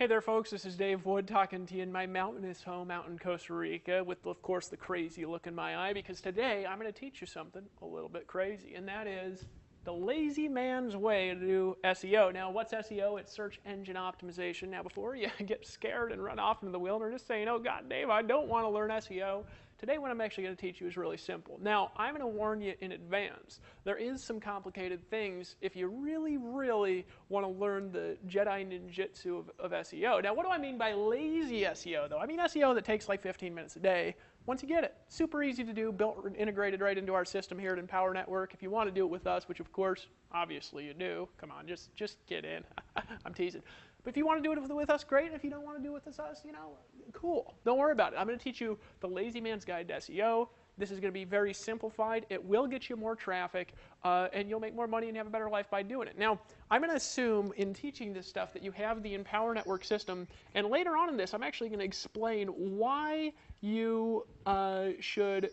Hey there, folks. This is Dave Wood talking to you in my mountainous home out in Costa Rica with, of course, the crazy look in my eye, because today I'm going to teach you something a little bit crazy, and that is the lazy man's way to do SEO. Now, what's SEO? It's search engine optimization. Now, before you get scared and run off into the wilderness saying, oh, God, Dave, I don't want to learn SEO, today what I'm actually going to teach you is really simple. Now, I'm going to warn you in advance. There is some complicated things if you really, really want to learn the Jedi ninjutsu of SEO. Now, what do I mean by lazy SEO, though? I mean SEO that takes like 15 minutes a day. Once you get it, super easy to do, built and integrated right into our system here at Empower Network. If you want to do it with us, which of course, obviously you do, come on, just get in. I'm teasing. But if you want to do it with us, great. If you don't want to do it with us, cool. Don't worry about it. I'm going to teach you the lazy man's guide to SEO. This is going to be very simplified. It will get you more traffic, and you'll make more money and have a better life by doing it. Now, I'm going to assume in teaching this stuff that you have the Empower Network system, and later on in this, I'm actually going to explain why you should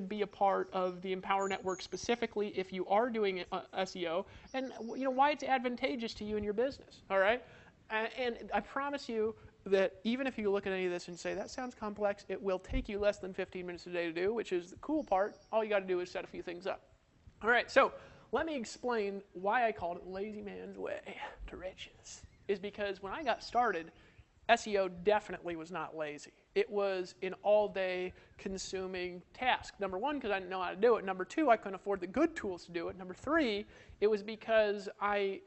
be a part of the Empower Network specifically if you are doing SEO, and why it's advantageous to you in your business. All right, and I promise you that even if you look at any of this and say, that sounds complex, it will take you less than 15 minutes a day to do, which is the cool part. All you got to do is set a few things up. All right, so let me explain why I called it lazy man's way to riches. Is because when I got started, SEO definitely was not lazy. It was an all-day consuming task. Number one, because I didn't know how to do it. Number two, I couldn't afford the good tools to do it. Number three, it was because I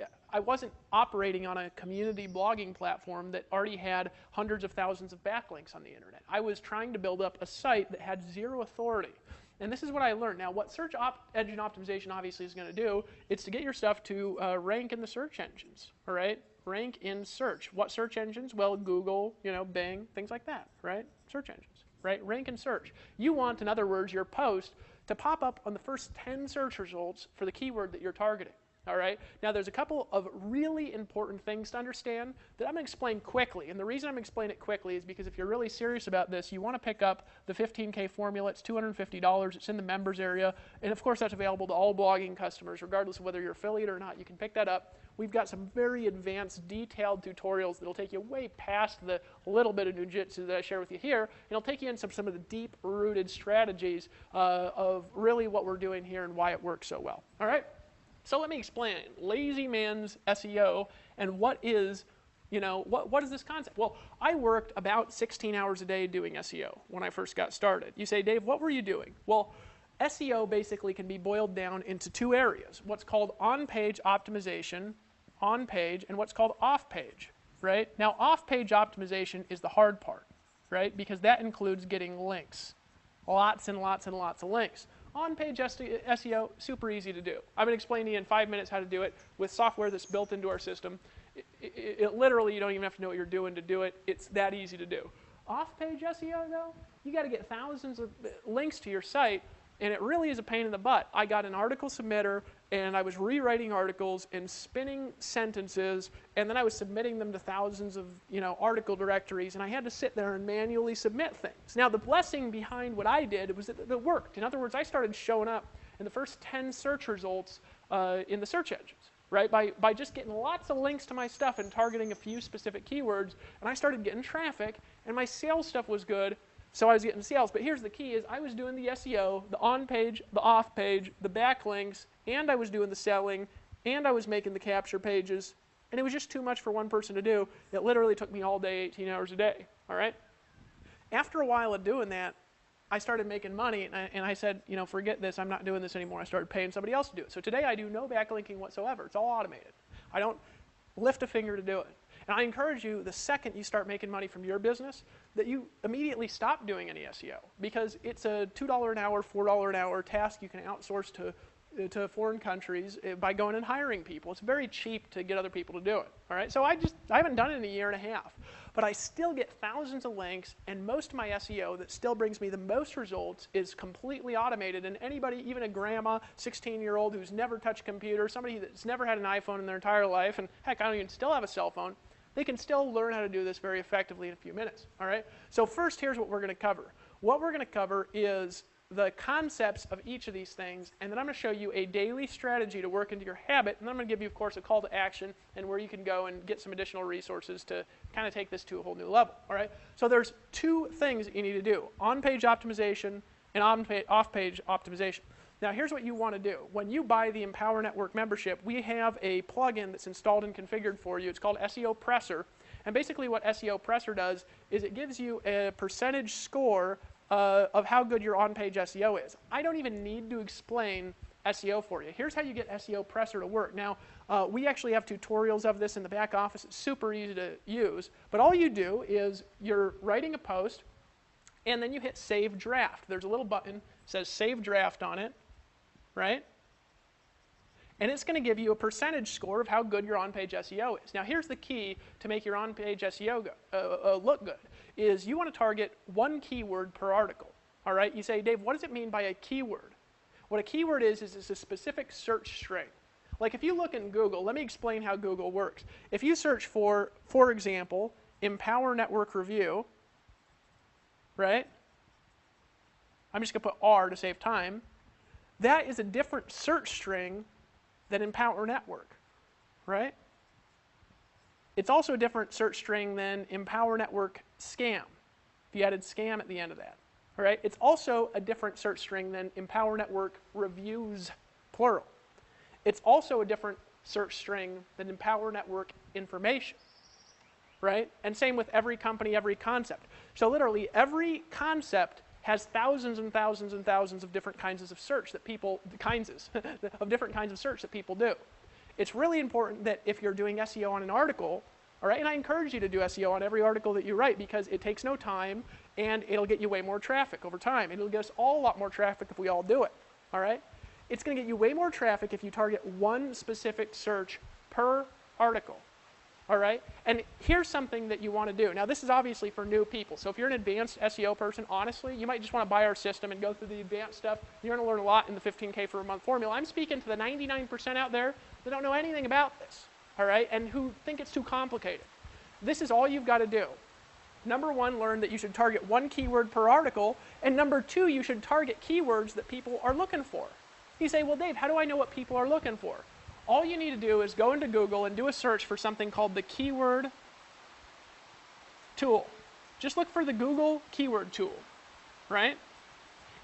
wasn't operating on a community blogging platform that already had hundreds of thousands of backlinks on the internet. I was trying to build up a site that had zero authority. And this is what I learned. Now, what search engine optimization obviously is going to do, it's to get your stuff to rank in the search engines, all right? Rank in search. What search engines? Well, Google, Bing, things like that, right? Search engines, right? Rank in search. You want, in other words, your post to pop up on the first 10 search results for the keyword that you're targeting. All right. Now, there's a couple of really important things to understand that I'm going to explain quickly. And the reason I'm explaining it quickly is because if you're really serious about this, you want to pick up the 15K formula. It's $250. It's in the members area. And of course, that's available to all blogging customers, regardless of whether you're affiliate or not. You can pick that up. We've got some very advanced, detailed tutorials that'll take you way past the little bit of ninjutsu that I share with you here. And it'll take you into some of the deep-rooted strategies of really what we're doing here and why it works so well. All right? So let me explain lazy man's SEO and what is this concept? Well, I worked about 16 hours a day doing SEO when I first got started. You say, Dave, what were you doing? Well, SEO basically can be boiled down into two areas, what's called on-page optimization, on-page, and what's called off-page, right? Now, off-page optimization is the hard part, right? Because that includes getting links, lots and lots and lots of links. On-page SEO, super easy to do. I'm going to explain to you in 5 minutes how to do it with software that's built into our system. It literally, you don't even have to know what you're doing to do it. It's that easy to do. Off-page SEO, though, you got to get thousands of links to your site, and it really is a pain in the butt. I got an article submitter, and I was rewriting articles and spinning sentences, and then I was submitting them to thousands of article directories, and I had to sit there and manually submit things. Now, the blessing behind what I did was that it worked. In other words, I started showing up in the first 10 search results in the search engines, right? By just getting lots of links to my stuff and targeting a few specific keywords, and I started getting traffic, and my sales stuff was good. So I was getting sales, but here's the key is I was doing the SEO, the on-page, the off-page, the backlinks, and I was doing the selling, and I was making the capture pages, and it was just too much for one person to do. It literally took me all day, 18 hours a day, all right? After a while of doing that, I started making money, and I said, forget this, I'm not doing this anymore. I started paying somebody else to do it. So today I do no backlinking whatsoever. It's all automated. I don't lift a finger to do it. And I encourage you, the second you start making money from your business, that you immediately stop doing any SEO, because it's a $2 an hour, $4 an hour task you can outsource to foreign countries by going and hiring people. It's very cheap to get other people to do it. All right, so I haven't done it in a year and a half, but I still get thousands of links, and most of my SEO that still brings me the most results is completely automated. And anybody, even a grandma, 16-year-old who's never touched a computer, somebody that's never had an iPhone in their entire life, and heck, I don't even still have a cell phone, they can still learn how to do this very effectively in a few minutes, all right? So first, here's what we're going to cover. What we're going to cover is the concepts of each of these things, and then I'm going to show you a daily strategy to work into your habit, and then I'm going to give you, of course, a call to action and where you can go and get some additional resources to kind of take this to a whole new level, all right? So there's two things that you need to do, on-page optimization and off-page optimization. Now here's what you want to do. When you buy the Empower Network membership, we have a plugin that's installed and configured for you. It's called SEO Presser, and basically what SEO Presser does is it gives you a percentage score of how good your on-page SEO is. I don't even need to explain SEO for you. Here's how you get SEO Presser to work. Now, we actually have tutorials of this in the back office. It's super easy to use, but all you do is you're writing a post, and then you hit Save Draft. There's a little button that says Save Draft on it, right? And it's going to give you a percentage score of how good your on-page SEO is. Now, here's the key to make your on-page SEO look good, is you want to target one keyword per article, all right? You say, Dave, what does it mean by a keyword? What a keyword is it's a specific search string. Like if you look in Google, let me explain how Google works. If you search for example, Empower Network Review, right? I'm just going to put R to save time. That is a different search string than Empower Network, right? It's also a different search string than Empower Network Scam, if you added scam at the end of that, all right? It's also a different search string than Empower Network Reviews, plural. It's also a different search string than Empower Network Information, right? And same with every company, every concept. So literally every concept has thousands and thousands and thousands of different kinds of search that people, different kinds of search that people do. It's really important that if you're doing SEO on an article, all right, and I encourage you to do SEO on every article that you write because it takes no time and it'll get you way more traffic over time. It'll get us all a lot more traffic if we all do it, all right? It's going to get you way more traffic if you target one specific search per article. All right? And here's something that you want to do. Now, this is obviously for new people. So if you're an advanced SEO person, honestly, you might just want to buy our system and go through the advanced stuff. You're going to learn a lot in the 15K for a month formula. I'm speaking to the 99% out there that don't know anything about this, all right, and who think it's too complicated. This is all you've got to do. Number one, learn that you should target one keyword per article. And number two, you should target keywords that people are looking for. You say, well, Dave, how do I know what people are looking for? All you need to do is go into Google and do a search for something called the keyword tool. Just look for the Google keyword tool, right?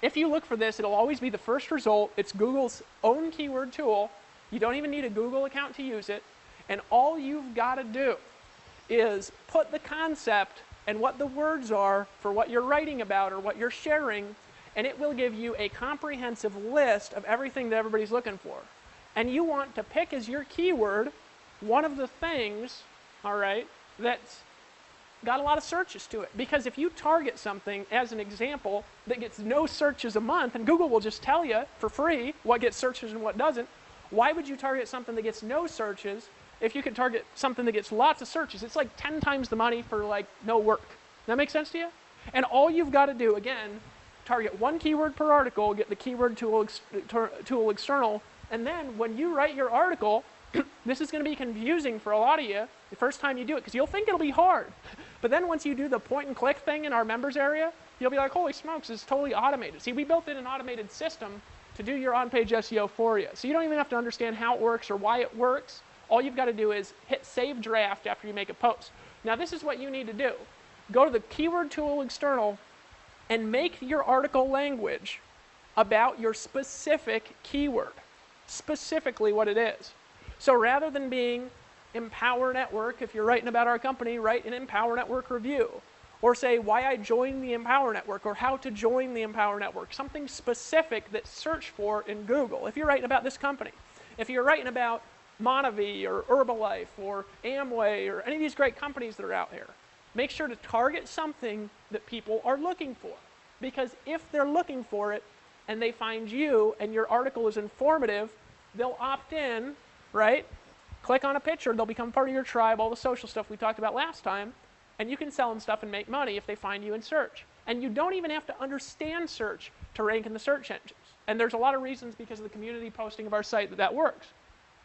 If you look for this, it'll always be the first result. It's Google's own keyword tool. You don't even need a Google account to use it. And all you've got to do is put the concept and what the words are for what you're writing about or what you're sharing, and it will give you a comprehensive list of everything that everybody's looking for. And you want to pick as your keyword one of the things, all right, that's got a lot of searches to it. Because if you target something, as an example, that gets no searches a month, and Google will just tell you for free what gets searches and what doesn't, why would you target something that gets no searches if you could target something that gets lots of searches? It's like 10 times the money for like no work. That make sense to you? And all you've got to do, again, target one keyword per article, get the keyword tool external, and then when you write your article, this is going to be confusing for a lot of you the first time you do it because you'll think it'll be hard. But then once you do the point and click thing in our members area, you'll be like, holy smokes, it's totally automated. See, we built in an automated system to do your on-page SEO for you. So you don't even have to understand how it works or why it works. All you've got to do is hit Save Draft after you make a post. Now this is what you need to do. Go to the keyword tool external and make your article language about your specific keyword. Specifically what it is. So rather than being Empower Network, if you're writing about our company, write an Empower Network review. Or say why I joined the Empower Network or how to join the Empower Network. Something specific that's searched for in Google. If you're writing about this company. If you're writing about Monavie or Herbalife or Amway or any of these great companies that are out there, make sure to target something that people are looking for. Because if they're looking for it, and they find you and your article is informative, they'll opt in, right? Click on a picture, they'll become part of your tribe, all the social stuff we talked about last time, and you can sell them stuff and make money if they find you in search. And you don't even have to understand search to rank in the search engines. And there's a lot of reasons because of the community posting of our site that works.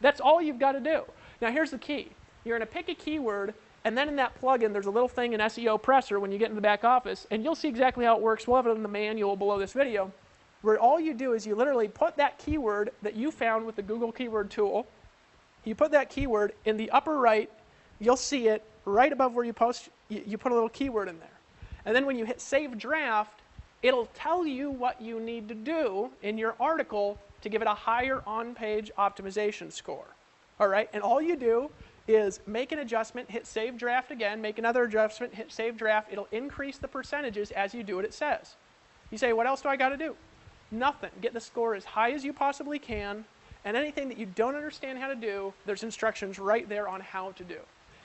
That's all you've got to do. Now here's the key. You're going to pick a keyword, and then in that plugin, there's a little thing in SEO Presser when you get into the back office, and you'll see exactly how it works. We'll have it in the manual below this video. where all you do is you literally put that keyword that you found with the Google Keyword Tool, you put that keyword in the upper right, you'll see it right above where you post, you put a little keyword in there. And then when you hit Save Draft, it'll tell you what you need to do in your article to give it a higher on-page optimization score. All right, and all you do is make an adjustment, hit Save Draft again, make another adjustment, hit Save Draft. It'll increase the percentages as you do what it says. You say, what else do I got to do? Nothing. Get the score as high as you possibly can, and anything that you don't understand how to do, there's instructions right there on how to do.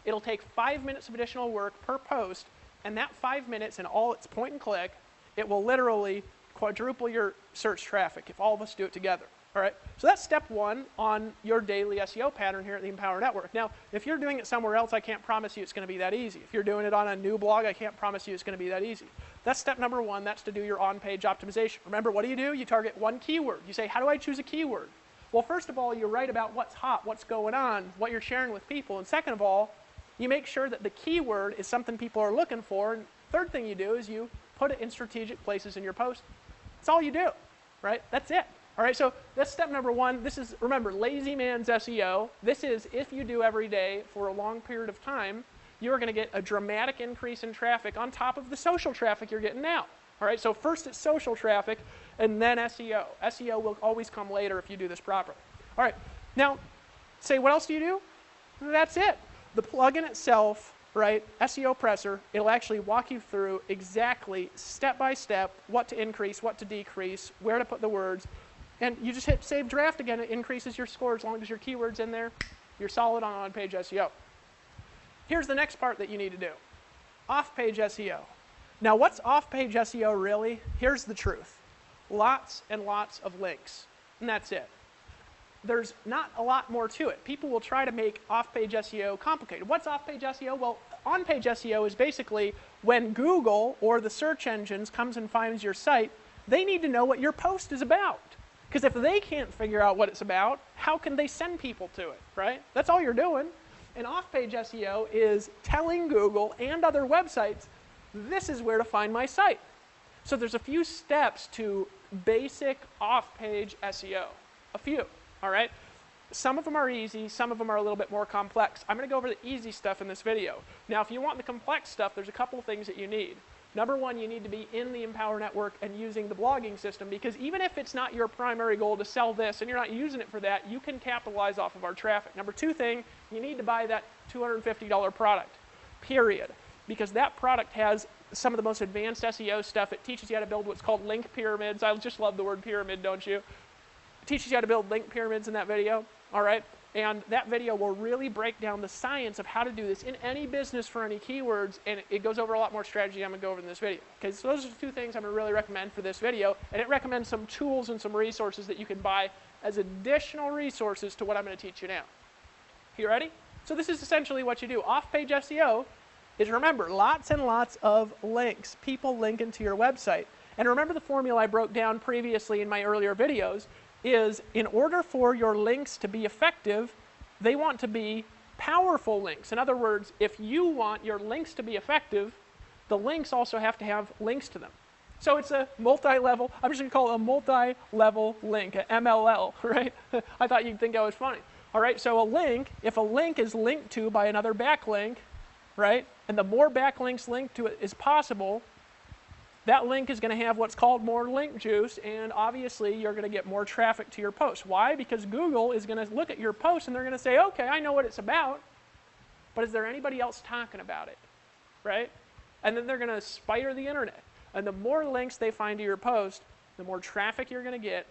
It'll take 5 minutes of additional work per post, and that 5 minutes and all its point and click, it will literally quadruple your search traffic if all of us do it together. All right, so that's step one on your daily SEO pattern here at the Empower Network. Now, if you're doing it somewhere else, I can't promise you it's going to be that easy. If you're doing it on a new blog, I can't promise you it's going to be that easy. That's step number one. That's to do your on-page optimization. Remember, what do? You target one keyword. You say, how do I choose a keyword? Well, first of all, you write about what's hot, what's going on, what you're sharing with people. And second of all, you make sure that the keyword is something people are looking for. And third thing you do is you put it in strategic places in your post. That's all you do, right? That's it. All right, so that's step number one. This is, remember, lazy man's SEO. This is if you do every day for a long period of time, you are going to get a dramatic increase in traffic on top of the social traffic you're getting now. All right, so first it's social traffic and then SEO. SEO will always come later if you do this properly. All right, now say what else do you do? That's it. The plugin itself, right, SEO Presser, it'll actually walk you through exactly step by step what to increase, what to decrease, where to put the words. And you just hit Save Draft again, it increases your score as long as your keyword's in there. You're solid on on-page SEO. Here's the next part that you need to do. Off-page SEO. Now what's off-page SEO really? Here's the truth. Lots and lots of links, and that's it. There's not a lot more to it. People will try to make off-page SEO complicated. What's off-page SEO? Well, on-page SEO is basically when Google or the search engines comes and finds your site, they need to know what your post is about. Because if they can't figure out what it's about, how can they send people to it, right? That's all you're doing. And off-page SEO is telling Google and other websites, this is where to find my site. So there's a few steps to basic off-page SEO. A few, all right? Some of them are easy, some of them are a little bit more complex. I'm going to go over the easy stuff in this video. Now, if you want the complex stuff, there's a couple of things that you need. Number one, you need to be in the Empower Network and using the blogging system, because even if it's not your primary goal to sell this and you're not using it for that, you can capitalize off of our traffic. Number two thing, you need to buy that $250 product, period, because that product has some of the most advanced SEO stuff. It teaches you how to build what's called link pyramids. I just love the word pyramid, don't you? It teaches you how to build link pyramids in that video, all right? And that video will really break down the science of how to do this in any business for any keywords, and it goes over a lot more strategy I'm going to go over in this video. Okay, so those are the two things I'm going to really recommend for this video, and it recommends some tools and some resources that you can buy as additional resources to what I'm going to teach you now. You ready? So this is essentially what you do. Off-page SEO is, remember, lots and lots of links, people linking to your website. And remember the formula I broke down previously in my earlier videos is in order for your links to be effective, they want to be powerful links. In other words, if you want your links to be effective, the links also have to have links to them. So it's a multi-level, I'm just going to call it a multi-level link, a MLL, right? I thought you'd think I was funny. All right, so a link, if a link is linked to by another backlink, right, and the more backlinks linked to it as possible, that link is going to have what's called more link juice, and obviously you're going to get more traffic to your post. Why? Because Google is going to look at your post and they're going to say, okay, I know what it's about, but is there anybody else talking about it, right? And then they're going to spider the internet. And the more links they find to your post, the more traffic you're going to get,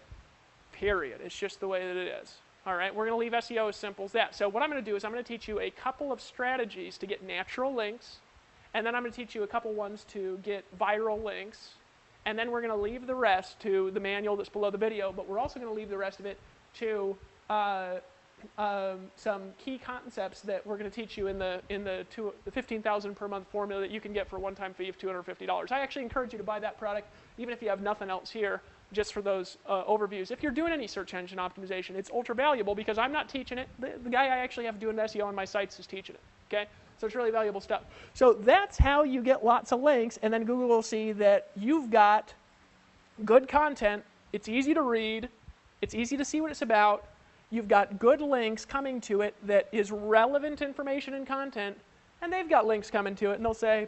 period. It's just the way that it is. All right, we're going to leave SEO as simple as that. So what I'm going to do is I'm going to teach you a couple of strategies to get natural links, and then I'm going to teach you a couple ones to get viral links, and then we're going to leave the rest to the manual that's below the video, but we're also going to leave the rest of it to some key concepts that we're going to teach you in the $15,000 per month formula that you can get for a one-time fee of $250. I actually encourage you to buy that product, even if you have nothing else here, just for those overviews. If you're doing any search engine optimization, it's ultra valuable because I'm not teaching it. The guy I actually have doing SEO on my sites is teaching it, okay? So it's really valuable stuff. So that's how you get lots of links, and then Google will see that you've got good content It's easy to read. It's easy to see what it's about. You've got good links coming to it that is relevant information and content, and they've got links coming to it, and they'll say,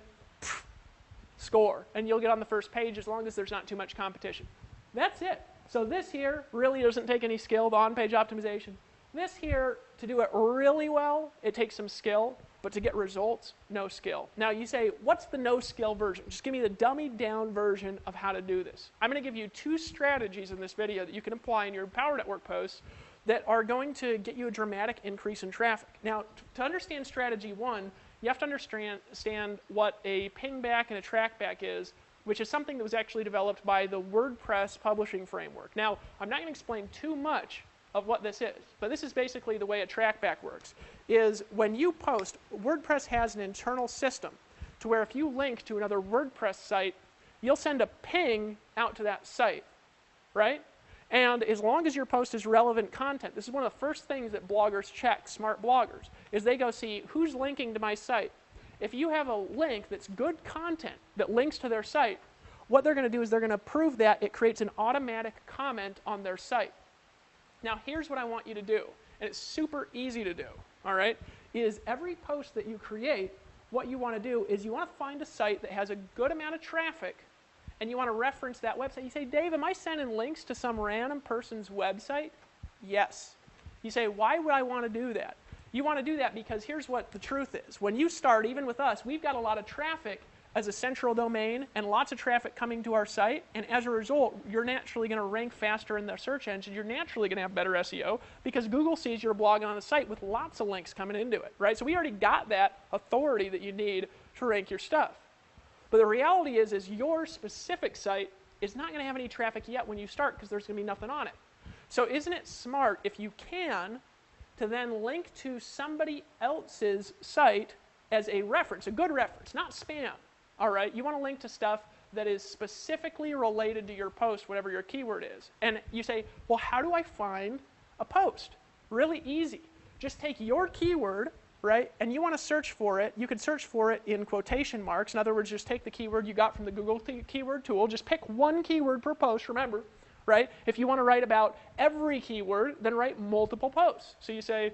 score, and you'll get on the first page as long as there's not too much competition. That's it. So this here really doesn't take any skill, the on-page optimization. This here, to do it really well, it takes some skill, but to get results, no skill. Now you say, what's the no-skill version? Just give me the dummied-down version of how to do this. I'm going to give you 2 strategies in this video that you can apply in your Empower Network posts that are going to get you a dramatic increase in traffic. Now, to understand strategy 1, you have to understand what a pingback and a trackback is, which is something that was actually developed by the WordPress publishing framework. Now, I'm not going to explain too much of what this is, but this is basically the way a trackback works, is when you post, WordPress has an internal system to where if you link to another WordPress site, you'll send a ping out to that site, right? And as long as your post is relevant content, this is one of the first things that bloggers check, smart bloggers, is they go see who's linking to my site. If you have a link that's good content that links to their site, what they're going to do is they're going to prove that it creates an automatic comment on their site. Now here's what I want you to do, and it's super easy to do, all right, is every post that you create, what you want to do is you want to find a site that has a good amount of traffic, and you want to reference that website. You say, Dave, am I sending links to some random person's website? Yes. You say, why would I want to do that? You want to do that because here's what the truth is. When you start, even with us, we've got a lot of traffic as a central domain and lots of traffic coming to our site, and as a result, you're naturally going to rank faster in the search engine. You're naturally going to have better SEO because Google sees your blog on the site with lots of links coming into it, right? So we already got that authority that you need to rank your stuff. But the reality is your specific site is not going to have any traffic yet when you start because there's going to be nothing on it. So isn't it smart, if you can, to then link to somebody else's site as a reference, a good reference, not spam, all right? You want to link to stuff that is specifically related to your post, whatever your keyword is. And you say, well, how do I find a post? Really easy. Just take your keyword, right, and you want to search for it. You could search for it in quotation marks. In other words, just take the keyword you got from the Google keyword tool. Just pick one keyword per post, remember, right? If you want to write about every keyword, then write multiple posts. So you say,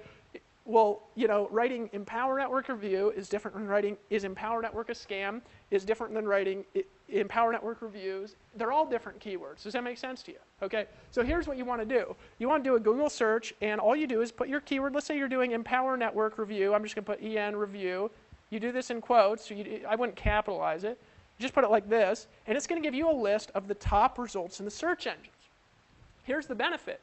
well, you know, writing Empower Network Review is different than writing Is Empower Network a Scam? Is different than writing Empower Network Reviews. They're all different keywords. Does that make sense to you? Okay, so here's what you want to do. You want to do a Google search, and all you do is put your keyword. Let's say you're doing Empower Network Review. I'm just going to put EN Review. You do this in quotes. So I wouldn't capitalize it. Just put it like this, and it's going to give you a list of the top results in the search engines. Here's the benefit.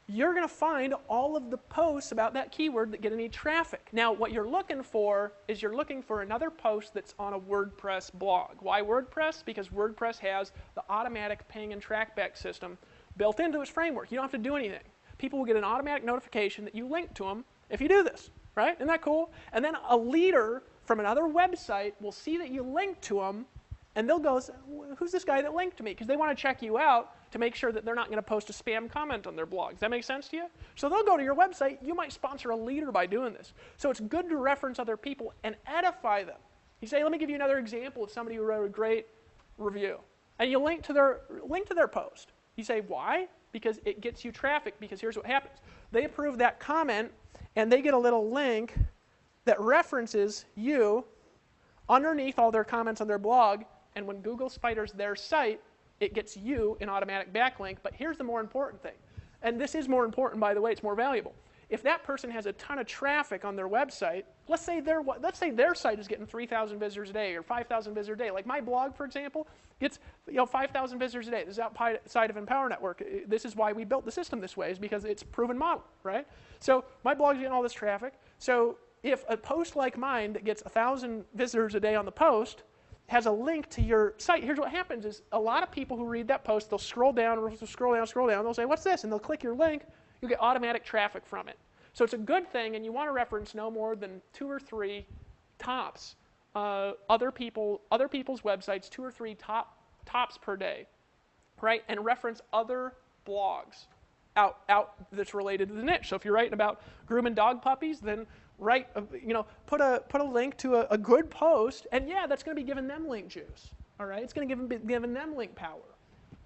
You're going to find all of the posts about that keyword that get any traffic. Now, what you're looking for is you're looking for another post that's on a WordPress blog. Why WordPress? Because WordPress has the automatic ping and trackback system built into its framework. You don't have to do anything. People will get an automatic notification that you link to them if you do this, right? Isn't that cool? And then a leader from another website will see that you link to them, and they'll go, who's this guy that linked to me? Because they want to check you out to make sure that they're not going to post a spam comment on their blog. Does that make sense to you? So they'll go to your website. You might sponsor a leader by doing this. So it's good to reference other people and edify them. You say, let me give you another example of somebody who wrote a great review. And you link to their post. You say, why? Because it gets you traffic, because here's what happens. They approve that comment, and they get a little link that references you underneath all their comments on their blog, and when Google spiders their site, it gets you an automatic backlink. But here's the more important thing, and this is more important, by the way, it's more valuable. If that person has a ton of traffic on their website, let's say their site is getting 3,000 visitors a day or 5,000 visitors a day. Like my blog, for example, gets 5,000 visitors a day. This is outside of Empower Network. This is why we built the system this way, is because it's a proven model, right? So my blog's getting all this traffic. So if a post like mine that gets 1,000 visitors a day on the post has a link to your site, here's what happens is a lot of people who read that post, they'll scroll down, they'll say, what's this? And they'll click your link. You'll get automatic traffic from it. So it's a good thing, and you want to reference no more than 2 or 3 tops, other people's websites, 2 or 3 tops per day, right? And reference other blogs out that's related to the niche. So if you're writing about grooming dog puppies, then put a link to a good post, and yeah, that's going to be giving them link juice. All right, it's going to be giving them link power.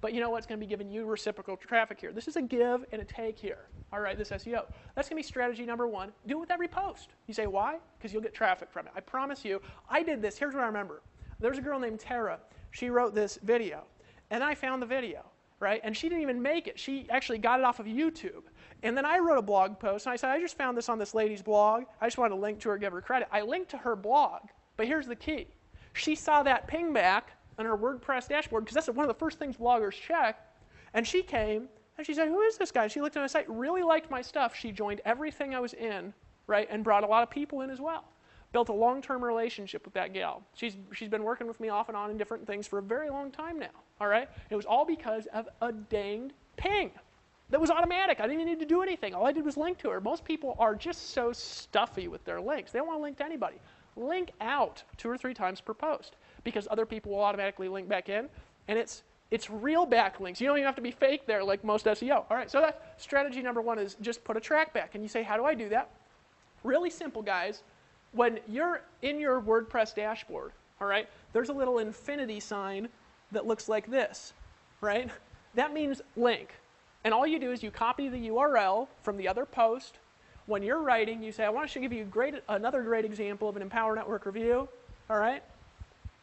But you know what's going to be giving you reciprocal traffic here? This is a give and a take here. All right, this SEO. That's going to be strategy number one. Do it with every post. You say, why? Because you'll get traffic from it. I promise you. I did this. Here's what I remember. There was a girl named Tara. She wrote this video. And I found the video, right? And she didn't even make it. She actually got it off of YouTube. And then I wrote a blog post, and I said, I just found this on this lady's blog. I just wanted to link to her, give her credit. I linked to her blog, but here's the key. She saw that ping back on her WordPress dashboard, because that's one of the first things bloggers check, and she came, and she said, who is this guy? She looked at my site, really liked my stuff. She joined everything I was in, right, and brought a lot of people in as well. Built a long-term relationship with that gal. She's been working with me off and on in different things for a very long time now, all right? It was all because of a danged ping. That was automatic. I didn't even need to do anything. All I did was link to her. Most people are just so stuffy with their links. They don't want to link to anybody. Link out 2 or 3 times per post, because other people will automatically link back in, and it's real backlinks. You don't even have to be fake there like most SEO. All right, so that strategy number one is just put a track back. And you say, how do I do that? Really simple, guys. When you're in your WordPress dashboard, all right, there's a little infinity sign that looks like this, right? That means link. And all you do is you copy the URL from the other post. When you're writing, you say, I want to give you another great example of an Empower Network review, all right?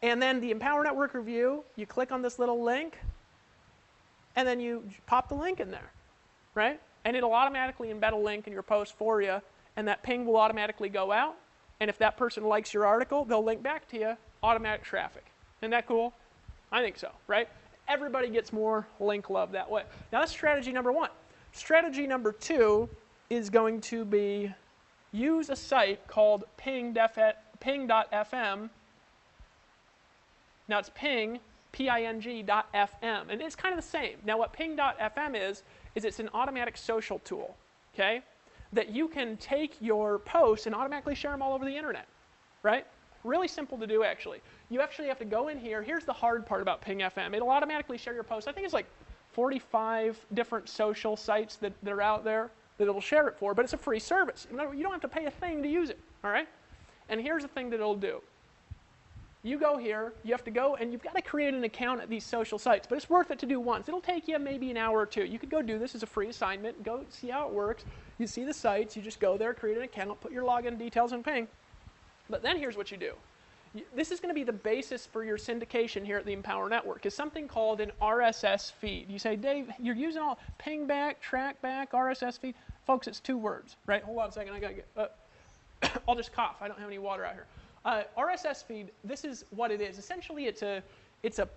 And then the Empower Network review, you click on this little link, and then you pop the link in there, right? And it'll automatically embed a link in your post for you, and that ping will automatically go out. And if that person likes your article, they'll link back to you, automatic traffic. Isn't that cool? I think so, right? Everybody gets more link love that way. Now that's strategy number one. Strategy number two is going to be use a site called ping.fm. Now it's ping, P-I-N-G.fm, and it's kind of the same. Now what ping.fm is it's an automatic social tool, okay, that you can take your posts and automatically share them all over the internet, right? Really simple to do, actually. You actually have to go in here. Here's the hard part about Ping FM. It'll automatically share your posts. I think it's like 45 different social sites that are out there that it'll share it for, but it's a free service. You don't have to pay a thing to use it, all right? And here's the thing that it'll do. You go here, you have to go, and you've got to create an account at these social sites, but it's worth it to do once. It'll take you maybe an hour or two. You could go do this as a free assignment, go see how it works. You see the sites, you just go there, create an account, put your login details in Ping. But then here's what you do. This is going to be the basis for your syndication here at the Empower Network, is something called an RSS feed. You say, Dave, you're using all ping back, track back, RSS feed. Folks, it's 2 words, right? Hold on a second, I got to get, I'll just cough. I don't have any water out here. RSS feed, this is what it is. Essentially, it's a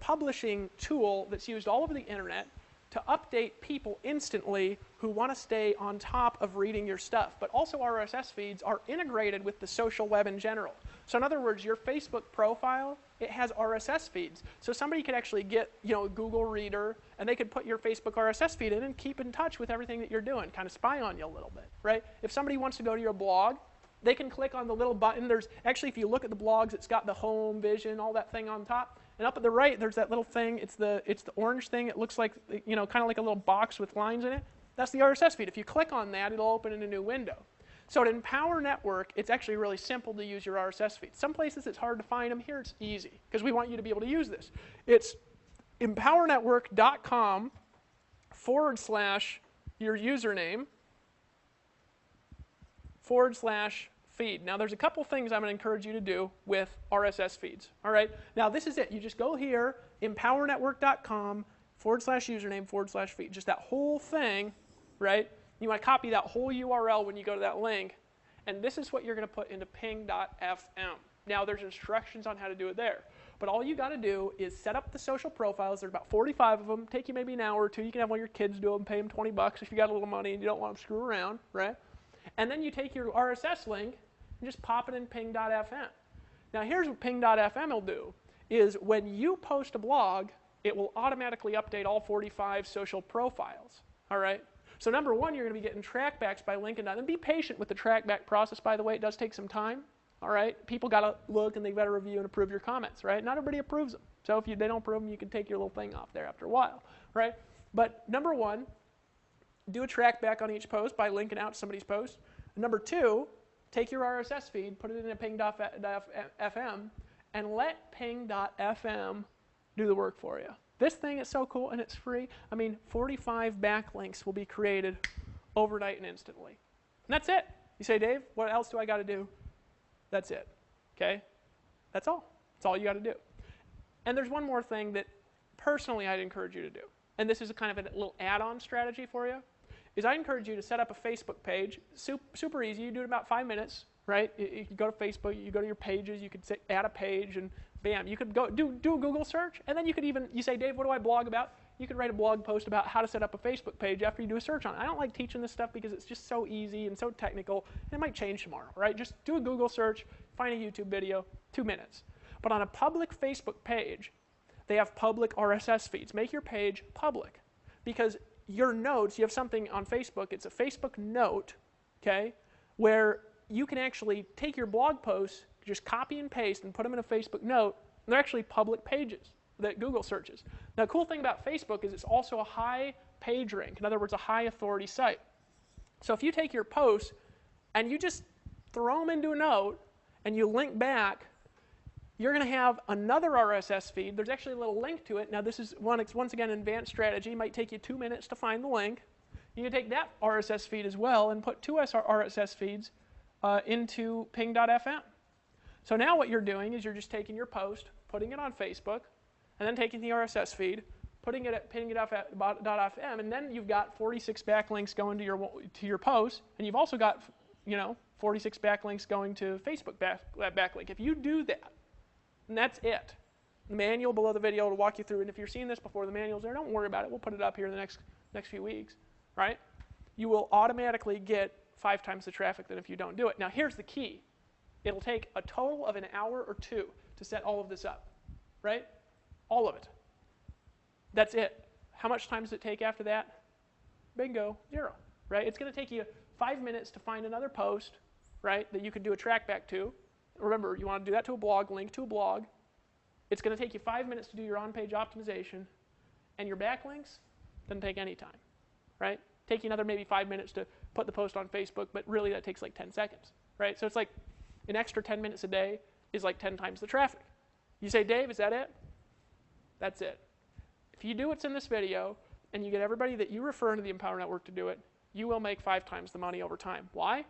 publishing tool that's used all over the internet to update people instantly who want to stay on top of reading your stuff. But also RSS feeds are integrated with the social web in general. So in other words, your Facebook profile, it has RSS feeds. So somebody could actually get, a Google Reader, and they could put your Facebook RSS feed in and keep in touch with everything that you're doing, kind of spy on you a little bit, right? If somebody wants to go to your blog, they can click on the little button. There's actually, if you look at the blogs, it's got the home, vision, all that thing on top. And up at the right, there's that little thing. It's the orange thing. It looks like, kind of like a little box with lines in it. That's the RSS feed. If you click on that, it'll open in a new window. So at Empower Network, it's actually really simple to use your RSS feed. Some places it's hard to find them. Here it's easy, because we want you to be able to use this. It's empowernetwork.com/ your username / feed. Now there's a couple things I'm going to encourage you to do with RSS feeds. All right. Now this is it. You just go here, empowernetwork.com / username / feed. Just that whole thing, right? You want to copy that whole URL when you go to that link, and this is what you're going to put into ping.fm. Now there's instructions on how to do it there. But all you got to do is set up the social profiles. There's about 45 of them. Take you maybe an hour or two. You can have one of your kids do them, pay them $20 if you got a little money and you don't want them to screw around, right? And then you take your RSS link and just pop it in ping.fm. Now here's what ping.fm will do, is when you post a blog, it will automatically update all 45 social profiles, all right? So number one, you're going to be getting trackbacks by linking that. And be patient with the trackback process, by the way. It does take some time, all right? People got to look and they've got to review and approve your comments, right? Not everybody approves them. So if they don't approve them, you can take your little thing off there after a while, right? But number one, do a trackback on each post by linking out to somebody's post. And number two, take your RSS feed, put it in a ping.fm, and let ping.fm do the work for you. This thing is so cool and it's free. I mean, 45 backlinks will be created overnight and instantly. And that's it. You say, Dave, what else do I got to do? That's it. Okay? That's all. That's all you got to do. And there's one more thing that personally I'd encourage you to do. And this is a kind of a little add-on strategy for you, is I encourage you to set up a Facebook page. Super easy. You do it in about 5 minutes, right? You go to Facebook, you go to your pages, you could say, add a page, and bam, you could go do a Google search, and then you could even, you say, Dave, what do I blog about? You could write a blog post about how to set up a Facebook page after you do a search on it. I don't like teaching this stuff because it's just so easy and so technical, and it might change tomorrow, right? Just do a Google search, find a YouTube video, 2 minutes. But on a public Facebook page, they have public RSS feeds. Make your page public, because your notes, you have something on Facebook, it's a Facebook note, okay, where you can actually take your blog posts, just copy and paste and put them in a Facebook note, and they're actually public pages that Google searches. Now, the cool thing about Facebook is it's also a high page rank, in other words, a high authority site. So if you take your posts and you just throw them into a note and you link back, you're going to have another RSS feed. There's actually a little link to it. Now, this is, once again, an advanced strategy. It might take you 2 minutes to find the link. You can take that RSS feed as well and put 2 RSS feeds into ping.fm. So now what you're doing is you're just taking your post, putting it on Facebook, and then taking the RSS feed, putting it at ping.fm, and then you've got 46 backlinks going to your post, and you've also got 46 backlinks going to Facebook backlink. If you do that, and that's it. The manual below the video will walk you through, and if you're seeing this before the manual's there, don't worry about it. We'll put it up here in the next few weeks, right? You will automatically get 5 times the traffic than if you don't do it. Now, here's the key. It'll take a total of an hour or 2 to set all of this up, right? All of it. That's it. How much time does it take after that? Bingo, 0, right? It's going to take you 5 minutes to find another post, right, that you can do a track back to. Remember, you want to do that to a blog, link to a blog. It's going to take you 5 minutes to do your on-page optimization, and your backlinks doesn't take any time, right? Take you another maybe 5 minutes to put the post on Facebook, but really that takes like 10 seconds, right? So it's like an extra 10 minutes a day is like 10 times the traffic. You say, Dave, is that it? That's it. If you do what's in this video, and you get everybody that you refer into the Empower Network to do it, you will make 5 times the money over time. Why?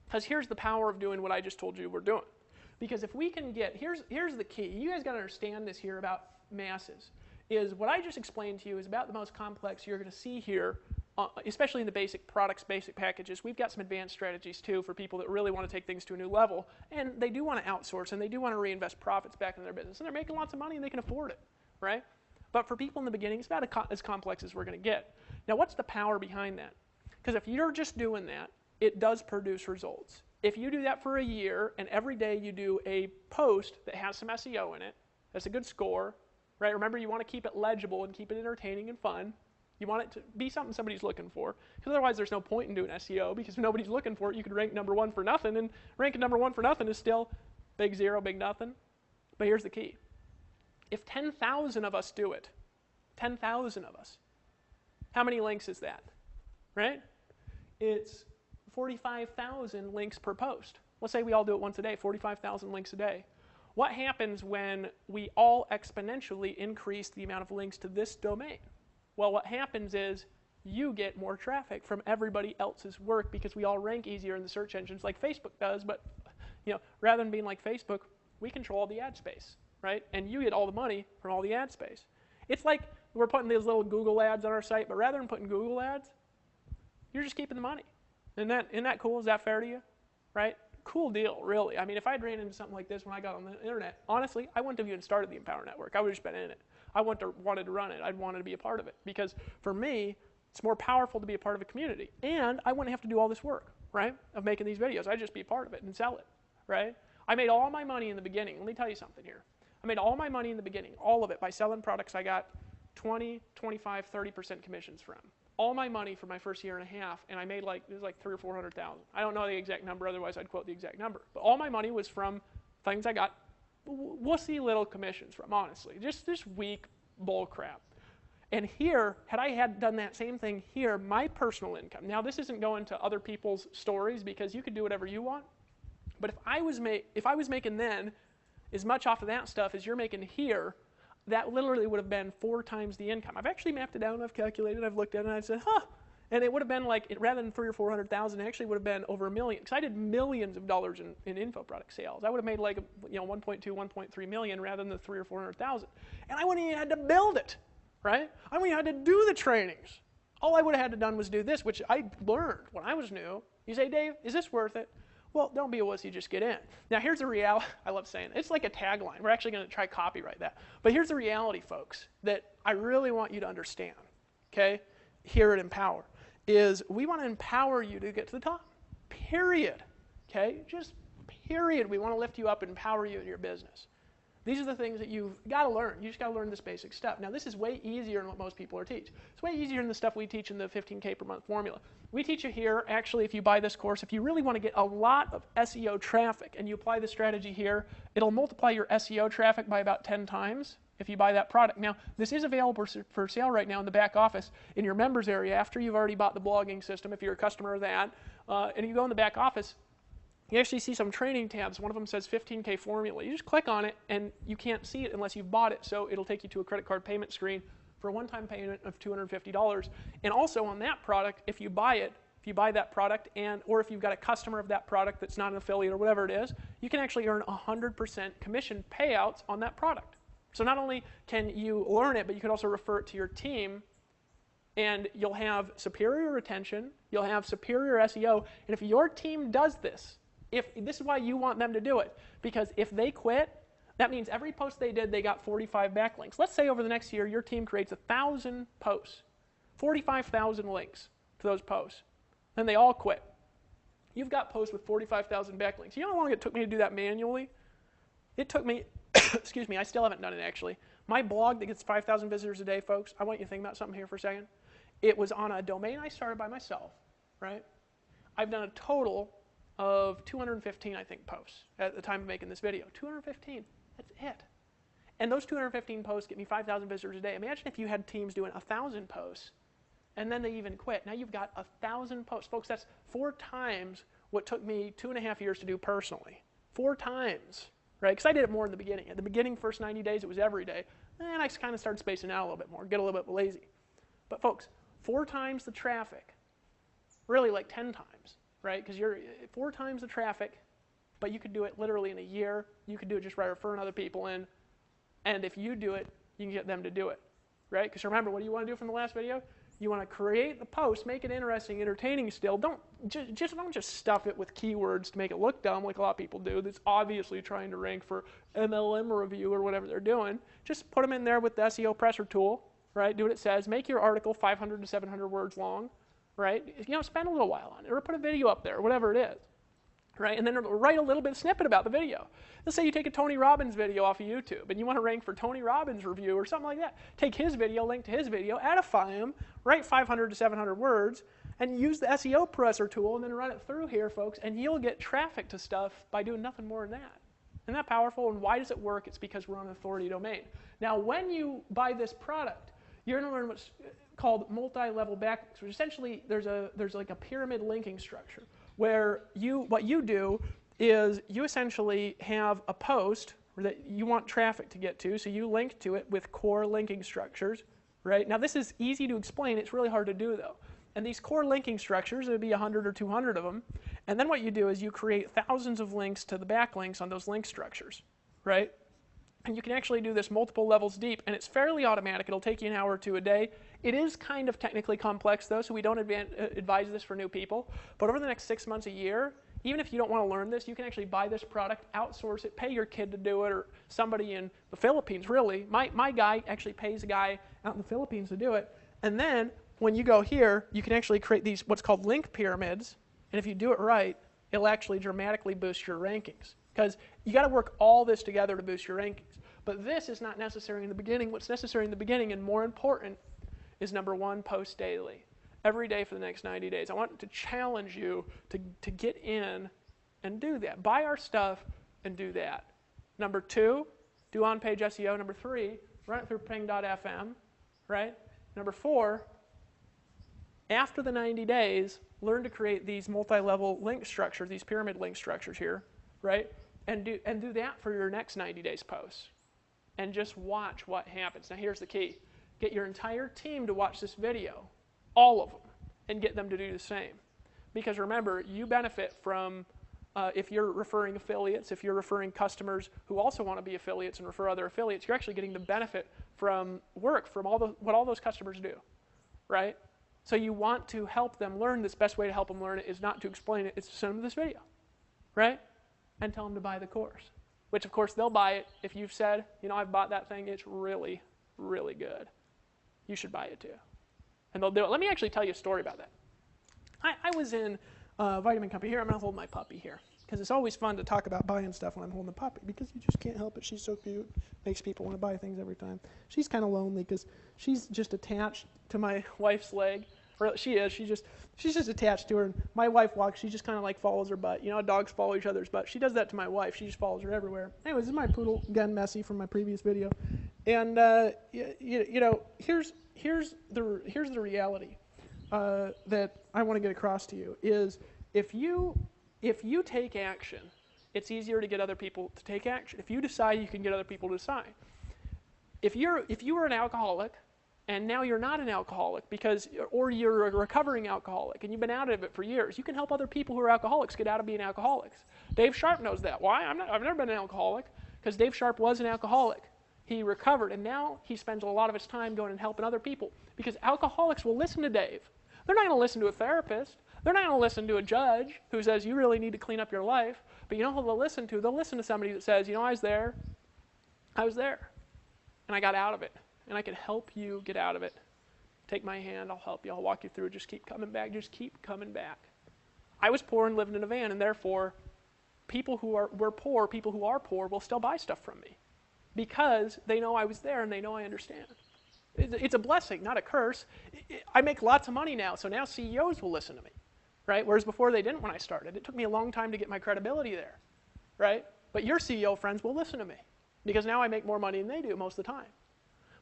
Because here's the power of doing what I just told you we're doing. Because if we can get, here's the key. You guys got to understand this here about masses. Is what I just explained to you is about the most complex you're going to see here, especially in the basic products, basic packages. We've got some advanced strategies too for people that really want to take things to a new level, and they do want to outsource, and they do want to reinvest profits back in their business, and they're making lots of money and they can afford it, right? But for people in the beginning, it's about as complex as we're going to get. Now, what's the power behind that? Because if you're just doing that, it does produce results. If you do that for a year, and every day you do a post that has some SEO in it, that's a good score, right? Remember, you want to keep it legible and keep it entertaining and fun. You want it to be something somebody's looking for, because otherwise there's no point in doing SEO, because if nobody's looking for it, you could rank number 1 for nothing, and ranking number 1 for nothing is still big 0, big nothing. But here's the key. If 10,000 of us do it, 10,000 of us, how many links is that, right? It's 45,000 links per post. Let's say we all do it once a day, 45,000 links a day. What happens when we all exponentially increase the amount of links to this domain? Well, what happens is you get more traffic from everybody else's work, because we all rank easier in the search engines like Facebook does, but rather than being like Facebook, we control all the ad space, right? And you get all the money from all the ad space. It's like we're putting these little Google ads on our site, but rather than putting Google ads, you're just keeping the money. Isn't that cool? Is that fair to you? Right? Cool deal, really. I mean, if I'd ran into something like this when I got on the internet, honestly, I wouldn't have even started the Empower Network. I would have just been in it. I wanted to run it. I'd wanted to be a part of it. Because for me, it's more powerful to be a part of a community. And I wouldn't have to do all this work, right, of making these videos. I'd just be a part of it and sell it, right? I made all my money in the beginning. Let me tell you something here. I made all my money in the beginning, all of it, by selling products I got 20, 25, 30% commissions from. All my money for my first year and a half, and I made it was like 300,000 or 400,000. I don't know the exact number, otherwise I'd quote the exact number. But all my money was from things I got wussy little commissions from, honestly. Just this weak bull crap. And here, had I done that same thing here, my personal income, now this isn't going to other people's stories, because you could do whatever you want, but if I was making then as much off of that stuff as you're making here, that literally would have been 4 times the income. I've actually mapped it out, I've calculated, I've looked at it, and I said, huh. And it would have been like, rather than 300,000 or 400,000, it actually would have been over $1 million. Because I did millions of dollars in info product sales. I would have made like 1.2, 1.3 million rather than the 300,000 or 400,000. And I wouldn't even had to build it, right? I wouldn't even had to do the trainings. All I would have had to done was do this, which I learned when I was new. You say, Dave, is this worth it? Well, don't be a wussy, just get in. Now, here's the reality. I love saying it. It's like a tagline. We're actually going to try copyright that. But here's the reality, folks, that I really want you to understand, okay, here at Empower, is we want to empower you to get to the top, period, okay? Just period. We want to lift you up and empower you in your business. These are the things that you've got to learn. You just got to learn this basic stuff. Now, this is way easier than what most people are teaching. It's way easier than the stuff we teach in the 15K per month formula. We teach you here, actually, if you buy this course, if you really want to get a lot of SEO traffic and you apply the strategy here, it'll multiply your SEO traffic by about 10 times if you buy that product. Now, this is available for sale right now in the back office in your members area after you've already bought the blogging system, if you're a customer of that. And you go in the back office, you actually see some training tabs. One of them says 15K formula. You just click on it, and you can't see it unless you've bought it, so it'll take you to a credit card payment screen for a one-time payment of $250. And also on that product, if you buy it, if you buy that product, or if you've got a customer of that product that's not an affiliate or whatever it is, you can actually earn 100% commission payouts on that product. So not only can you learn it, but you can also refer it to your team, and you'll have superior retention, you'll have superior SEO, and if your team does this, this is why you want them to do it, because if they quit, that means every post they did, they got 45 backlinks. Let's say over the next year, your team creates 1,000 posts, 45,000 links to those posts, then they all quit. You've got posts with 45,000 backlinks. You know how long it took me to do that manually? It took me, excuse me, I still haven't done it actually. My blog that gets 5,000 visitors a day, folks, I want you to think about something here for a second. It was on a domain I started by myself, right? I've done a total of 215, I think, posts at the time of making this video. 215, that's it. And those 215 posts get me 5,000 visitors a day. Imagine if you had teams doing 1,000 posts, and then they even quit. Now you've got 1,000 posts. Folks, that's 4 times what took me 2.5 years to do personally. 4 times, right? Because I did it more in the beginning. At the beginning, first 90 days, it was every day. And I kind of started spacing out a little bit more, get a little bit lazy. But folks, 4 times the traffic, really like 10 times. Right? Because you're 4 times the traffic, but you could do it literally in a year. You could do it just by referring other people in. And if you do it, you can get them to do it. Right? Because remember, what do you want to do from the last video? You want to create the post, make it interesting, entertaining still. Don't just stuff it with keywords to make it look dumb like a lot of people do that's obviously trying to rank for MLM review or whatever they're doing. Just put them in there with the SEO presser tool. Right? Do what it says. Make your article 500 to 700 words long. Right? Spend a little while on it, or put a video up there, or whatever it is, right? And then write a little bit of snippet about the video. Let's say you take a Tony Robbins video off of YouTube, and you want to rank for Tony Robbins review or something like that. Take his video, link to his video, edify him, write 500 to 700 words, and use the SEO presser tool, and then run it through here, folks, and you'll get traffic to stuff by doing nothing more than that. Isn't that powerful? And why does it work? It's because we're on an authority domain. Now, when you buy this product, you're going to learn what's called multi-level backlinks, which essentially there's like a pyramid linking structure where what you do is you essentially have a post that you want traffic to get to, so you link to it with core linking structures, right? Now this is easy to explain, it's really hard to do though. And these core linking structures, there'd be 100 or 200 of them, and then what you do is you create thousands of links to the backlinks on those link structures, right? And you can actually do this multiple levels deep, and it's fairly automatic. It'll take you an hour or 2 a day. It is kind of technically complex, though, so we don't advise this for new people. But over the next 6 months, a year, even if you don't want to learn this, you can actually buy this product, outsource it, pay your kid to do it, or somebody in the Philippines, really. My guy actually pays a guy out in the Philippines to do it. And then when you go here, you can actually create these what's called link pyramids, and if you do it right, it'll actually dramatically boost your rankings. Because you got to work all this together to boost your rankings. But this is not necessary in the beginning. What's necessary in the beginning and more important is number 1, post daily. Every day for the next 90 days. I want to challenge you to get in and do that. Buy our stuff and do that. Number 2, do on-page SEO. Number 3, run it through ping.fm, right? Number 4, after the 90 days, learn to create these multi-level link structures, these pyramid link structures here, right? And do that for your next 90 days posts. and just watch what happens. Now here's the key. Get your entire team to watch this video, all of them, and get them to do the same. Because remember, you benefit from, if you're referring affiliates, if you're referring customers who also want to be affiliates and refer other affiliates, you're actually getting the benefit from work, from what all those customers do, right? So you want to help them learn. This best way to help them learn it is not to explain it, it's to send them this video, right? And tell them to buy the course, which of course they'll buy it if you've said, I've bought that thing, it's really, really good. You should buy it too. And they'll do it. Let me actually tell you a story about that. I was in a vitamin company. Here, I'm going to hold my puppy here, because it's always fun to talk about buying stuff when I'm holding the puppy, because you just can't help it. She's so cute. Makes people want to buy things every time. She's kind of lonely because she's just attached to my wife's leg. Or she is. She's just attached to her. And my wife walks. She just kind of like follows her butt. Dogs follow each other's butt. She does that to my wife. She just follows her everywhere. Anyways, this is my poodle, again, Messy, from my previous video. And here's the reality that I want to get across to you is if you take action, it's easier to get other people to take action. If you decide, you can get other people to decide. If you were an alcoholic and now you're not an alcoholic or you're a recovering alcoholic and you've been out of it for years, you can help other people who are alcoholics get out of being alcoholics. Dave Sharp knows that. Why? I've never been an alcoholic, because Dave Sharp was an alcoholic. He recovered, and now he spends a lot of his time going and helping other people, because alcoholics will listen to Dave. They're not going to listen to a therapist. They're not going to listen to a judge who says you really need to clean up your life. But you know who they'll listen to? They'll listen to somebody that says, I was there, and I got out of it, and I can help you get out of it. Take my hand, I'll help you, I'll walk you through. Just keep coming back, just keep coming back. I was poor and lived in a van, and therefore, people who are poor will still buy stuff from me, because they know I was there and they know I understand. It's a blessing, not a curse. I make lots of money now, so now CEOs will listen to me, right? Whereas before they didn't when I started. It took me a long time to get my credibility there, right? But your CEO friends will listen to me, because now I make more money than they do most of the time.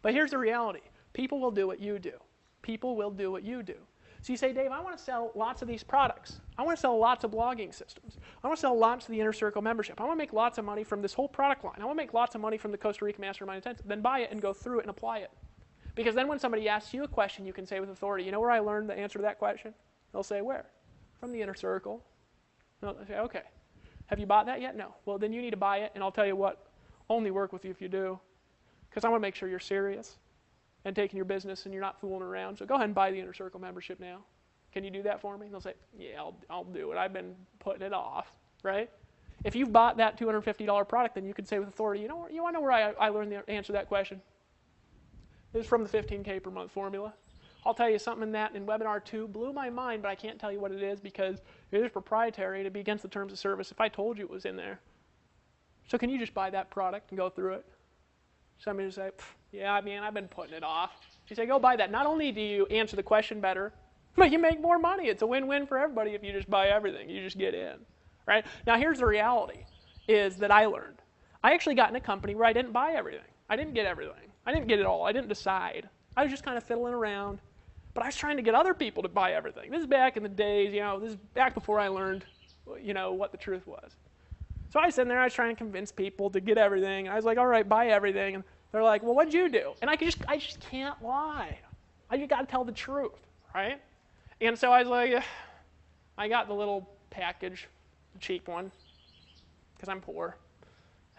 But here's the reality. People will do what you do. People will do what you do. So you say, Dave, I want to sell lots of these products. I want to sell lots of blogging systems. I want to sell lots of the Inner Circle membership. I want to make lots of money from this whole product line. I want to make lots of money from the Costa Rica Mastermind Intensive. Then buy it and go through it and apply it. Because then when somebody asks you a question, you can say with authority, you know where I learned the answer to that question? They'll say, where? From the Inner Circle. And they'll say, okay. Have you bought that yet? No. Well, then you need to buy it, and I'll tell you what, only work with you if you do. Because I want to make sure you're serious and taking your business and you're not fooling around. So go ahead and buy the Inner Circle membership now. Can you do that for me? And they'll say, yeah, I'll do it. I've been putting it off, right? If you've bought that $250 product, then you can say with authority, you want to know where I learned the answer to that question? It was from the 15K per month formula. I'll tell you something in webinar 2 blew my mind, but I can't tell you what it is because it is proprietary and it'd be against the terms of service if I told you it was in there. So can you just buy that product and go through it? Somebody would say, yeah, man, I've been putting it off. You say, go buy that. Not only do you answer the question better, but you make more money. It's a win-win for everybody if you just buy everything. You just get in, right? Now, here's the reality, is that I learned. I actually got in a company where I didn't buy everything. I didn't get everything. I didn't get it all. I didn't decide. I was just kind of fiddling around. But I was trying to get other people to buy everything. This is back in the days, this is back before I learned, what the truth was. So I was sitting there, I was trying to convince people to get everything. I was like, all right, buy everything. And they're like, well, what'd you do? And I just can't lie. You got to tell the truth, right? And so I was like, I got the little package, the cheap one, because I'm poor.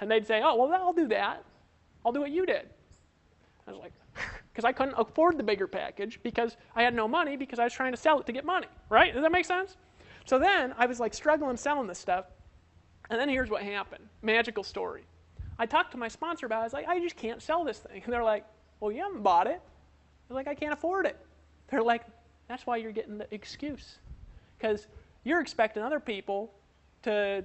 And they'd say, oh, well, I'll do that. I'll do what you did. I was like, because I couldn't afford the bigger package because I had no money because I was trying to sell it to get money, right? Does that make sense? So then I was like struggling selling this stuff. And then here's what happened. Magical story. I talked to my sponsor about it. I was like, I just can't sell this thing. And they're like, well, you haven't bought it. I was like, I can't afford it. They're like, that's why you're getting the excuse. Because you're expecting other people to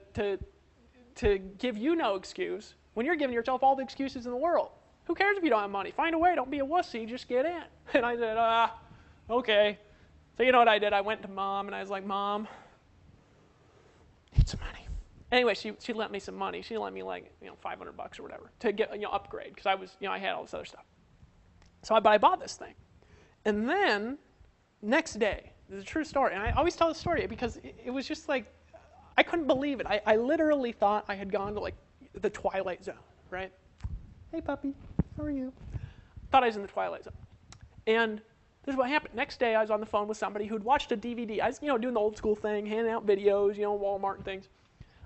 give you no excuse when you're giving yourself all the excuses in the world. Who cares if you don't have money? Find a way. Don't be a wussy. Just get in. And I said, okay. So you know what I did? I went to Mom, and I was like, Mom, need some money. Anyway, she lent me some money. She lent me like $500 or whatever to get upgrade because I was I had all this other stuff. So I bought this thing, and then next day, this is a true story, and I always tell the story because it was just like I couldn't believe it. I literally thought I had gone to like the Twilight Zone, right? Hey, puppy, how are you? Thought I was in the Twilight Zone. And this is what happened. Next day, I was on the phone with somebody who'd watched a DVD. I was, doing the old school thing, handing out videos, Walmart and things.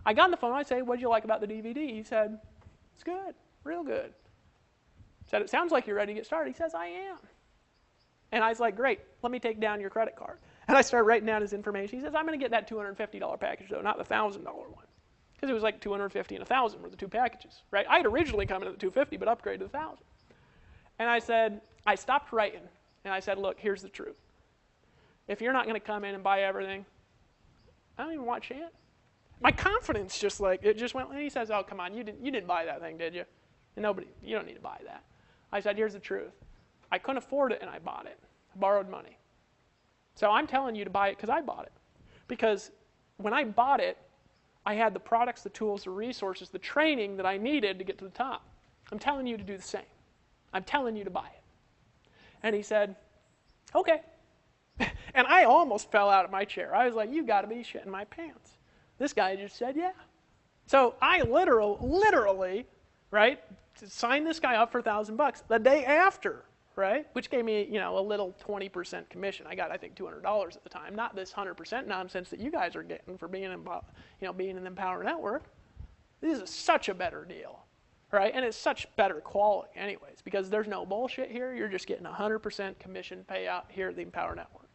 I got on the phone. I say, "What did you like about the DVD?" He said, "It's good, real good." I said, "It sounds like you're ready to get started." He says, "I am." And I was like, "Great, let me take down your credit card." And I started writing down his information. He says, "I'm going to get that $250 package, though, not the $1,000 one." Because it was like $250 and $1,000 were the two packages, right? I had originally come in at the $250, but upgraded to the $1,000. And I said, I stopped writing, and I said, "Look, here's the truth. If you're not going to come in and buy everything, I don't even want you in." My confidence just went, and he says, "Oh, come on, you didn't buy that thing, did you? And you don't need to buy that." I said, "Here's the truth. I couldn't afford it, and I bought it. I borrowed money. So I'm telling you to buy it because I bought it. Because when I bought it, I had the products, the tools, the resources, the training that I needed to get to the top. I'm telling you to do the same. I'm telling you to buy it." And he said, "Okay." And I almost fell out of my chair. I was like, "You got to be shitting my pants." This guy just said, "Yeah." So I literally, right, signed this guy up for $1,000 the day after, right, which gave me, a little 20% commission. I got, I think, $200 at the time, not this 100% nonsense that you guys are getting for being in, being in the Empower Network. This is such a better deal, right, and it's such better quality, anyways, because there's no bullshit here. You're just getting 100% commission payout here at the Empower Network.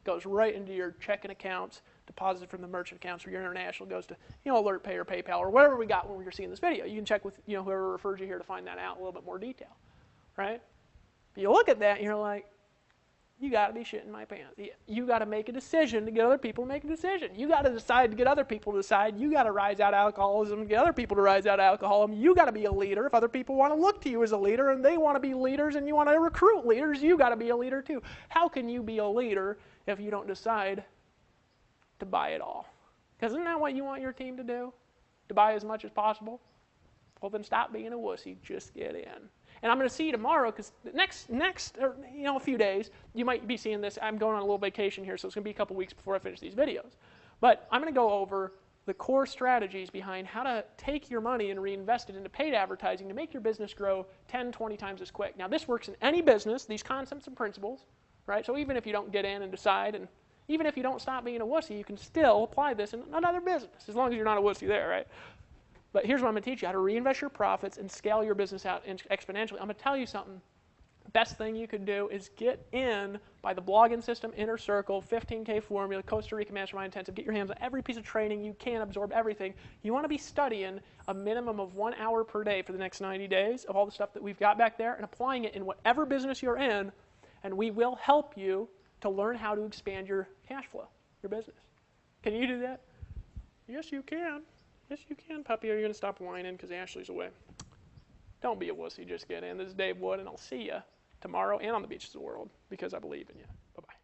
Goes right into your checking accounts, deposited from the merchant accounts, or your international goes to, AlertPay or PayPal or whatever we got when we were seeing this video. You can check with, whoever referred you here to find that out in a little bit more detail, right? But you look at that and you're like, you got to be shitting my pants. You got to make a decision to get other people to make a decision. You got to decide to get other people to decide. You got to rise out of alcoholism and get other people to rise out of alcoholism. You got to be a leader. If other people want to look to you as a leader and they want to be leaders and you want to recruit leaders, you got to be a leader too. How can you be a leader if you don't decide to buy it all? Because isn't that what you want your team to do? To buy as much as possible? Well, then stop being a wussy. Just get in. And I'm going to see you tomorrow because next, a few days, you might be seeing this. I'm going on a little vacation here, so it's going to be a couple weeks before I finish these videos. But I'm going to go over the core strategies behind how to take your money and reinvest it into paid advertising to make your business grow 10, 20 times as quick. Now, this works in any business, these concepts and principles, right? So even if you don't get in and decide, and even if you don't stop being a wussy, you can still apply this in another business, as long as you're not a wussy there, right? But here's what I'm going to teach you, how to reinvest your profits and scale your business out exponentially. I'm going to tell you something. Best thing you can do is get in by the blogging system, Inner Circle, 15K formula, Costa Rica Mastermind Intensive. Get your hands on every piece of training. You can absorb everything. You want to be studying a minimum of 1 hour per day for the next 90 days of all the stuff that we've got back there and applying it in whatever business you're in, and we will help you to learn how to expand your cash flow, your business. Can you do that? Yes, you can. Yes, you can, puppy. Are you going to stop whining because Ashley's away? Don't be a wussy. Just get in. This is Dave Wood, and I'll see you tomorrow and on the beaches of the world because I believe in you. Bye-bye.